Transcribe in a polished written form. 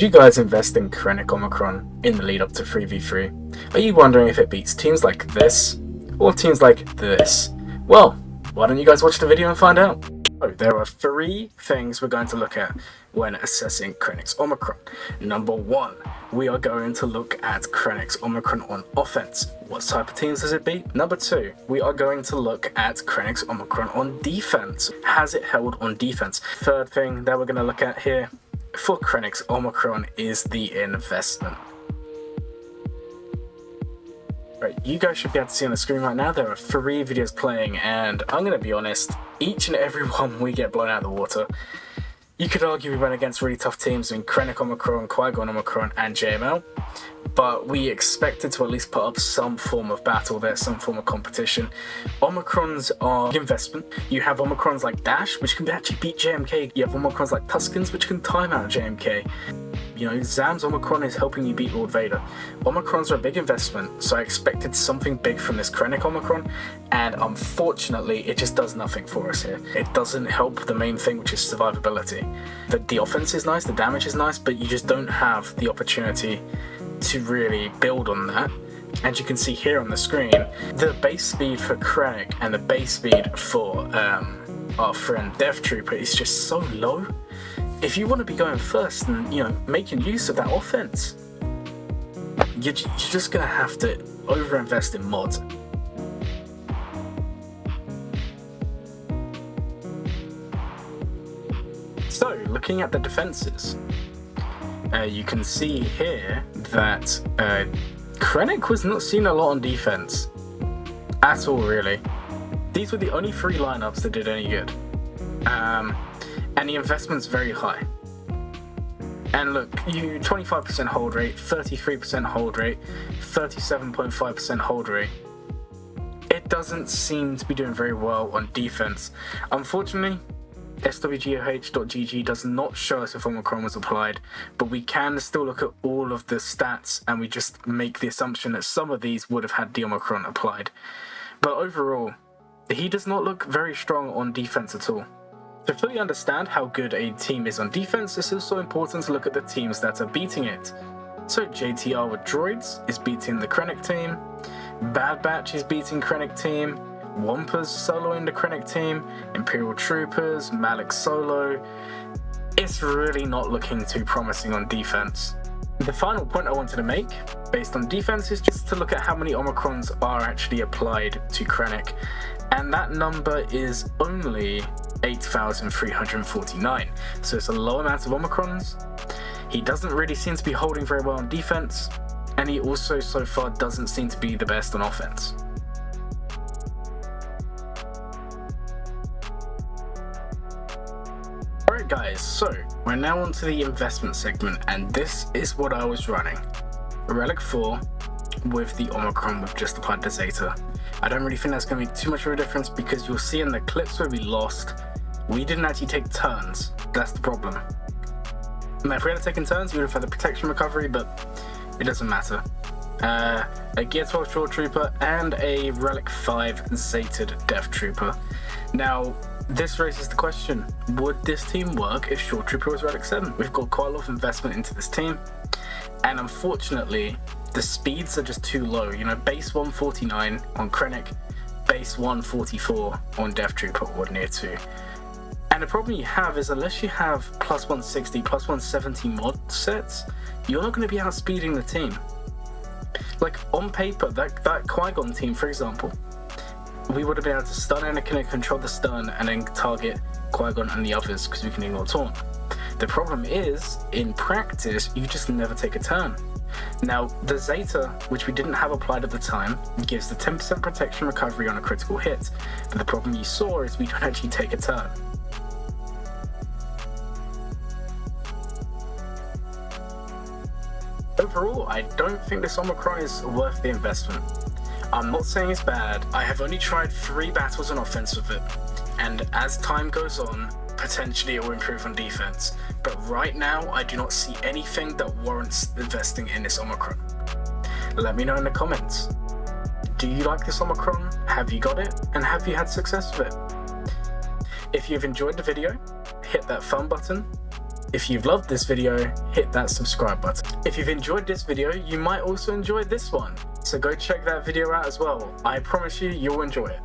Do you guys invest in Krennic Omicron in the lead up to 3v3? Are you wondering if it beats teams like this or teams like this? Well, why don't you guys watch the video and find out? So there are 3 things we're going to look at when assessing Krennic's Omicron. Number 1, we are going to look at Krennic's Omicron on offense. What type of teams does it beat? Number 2, we are going to look at Krennic's Omicron on defense. Has it held on defense? Third thing that we're going to look at here for Krennic's Omicron is the investment. Right, you guys should be able to see on the screen right now there are 3 videos playing, and I'm going to be honest, each and every one we get blown out of the water. You could argue we went against really tough teams in Krennic Omicron, Qui-Gon Omicron and JML, but we expected to at least put up some form of battle there, some form of competition. Omicrons are investment. You have Omicrons like Dash, which can actually beat JMK. You have Omicrons like Tuskens, which can time out JMK. You know, Zam's Omicron is helping you beat Lord Vader. Omicrons are a big investment, so I expected something big from this Krennic Omicron, and unfortunately, it just does nothing for us here. It doesn't help the main thing, which is survivability. The offense is nice, the damage is nice, but you just don't have the opportunity to really build on that. And you can see here on the screen, the base speed for Krennic and the base speed for our friend Death Trooper is just so low. If you want to be going first and, you know, making use of that offense, you're just going to have to overinvest in mods. So, looking at the defenses, you can see here that Krennic was not seen a lot on defense at all, really. These were the only 3 lineups that did any good. And the investment's very high. And look, you 25% hold rate, 33% hold rate, 37.5% hold rate. It doesn't seem to be doing very well on defense. Unfortunately, swgoh.gg does not show us if Omicron was applied, but we can still look at all of the stats and we just make the assumption that some of these would have had the Omicron applied. But overall, he does not look very strong on defense at all. To fully understand how good a team is on defense, it's also important to look at the teams that are beating it. So JTR with droids is beating the Krennic team, Bad Batch is beating Krennic team, Wampa's soloing the Krennic team, Imperial Troopers, Malik solo. It's really not looking too promising on defense. The final point I wanted to make, based on defense, is just to look at how many Omicrons are actually applied to Krennic. And that number is only 8,349. So it's a low amount of Omicrons. He doesn't really seem to be holding very well on defense. And he also so far doesn't seem to be the best on offense. Alright guys, so we're now on to the investment segment, and this is what I was running. Relic 4 with the Omicron with just applied the Zeta. I don't really think that's going to be too much of a difference because you'll see in the clips where we lost, we didn't actually take turns. That's the problem. Now if we had taken turns, we would have had the protection recovery, but it doesn't matter. A Gear 12 Short Trooper and a Relic 5 Zated Death Trooper. Now, this raises the question, would this team work if Short Trooper was Relic 7? We've got quite a lot of investment into this team, and unfortunately, the speeds are just too low. You know, base 149 on Krennic, base 144 on Death Trooper or near 2. And the problem you have is unless you have plus 160, plus 170 mod sets, you're not going to be outspeeding the team. Like on paper, that Qui-Gon team, for example, we would have been able to stun Anakin and control the stun and then target Qui-Gon and the others because we can ignore taunt. The problem is, in practice, you just never take a turn. Now, the Zeta, which we didn't have applied at the time, gives the 10% protection recovery on a critical hit, but the problem you saw is we don't actually take a turn. Overall, I don't think this Omicron is worth the investment. I'm not saying it's bad, I have only tried 3 battles on offense with it, and as time goes on, potentially it will improve on defense, but right now I do not see anything that warrants investing in this Omicron. Let me know in the comments. Do you like this Omicron? Have you got it? And have you had success with it? If you've enjoyed the video, hit that thumb button, If you've loved this video, hit that subscribe button. If you've enjoyed this video, you might also enjoy this one. So go check that video out as well. I promise you, you'll enjoy it.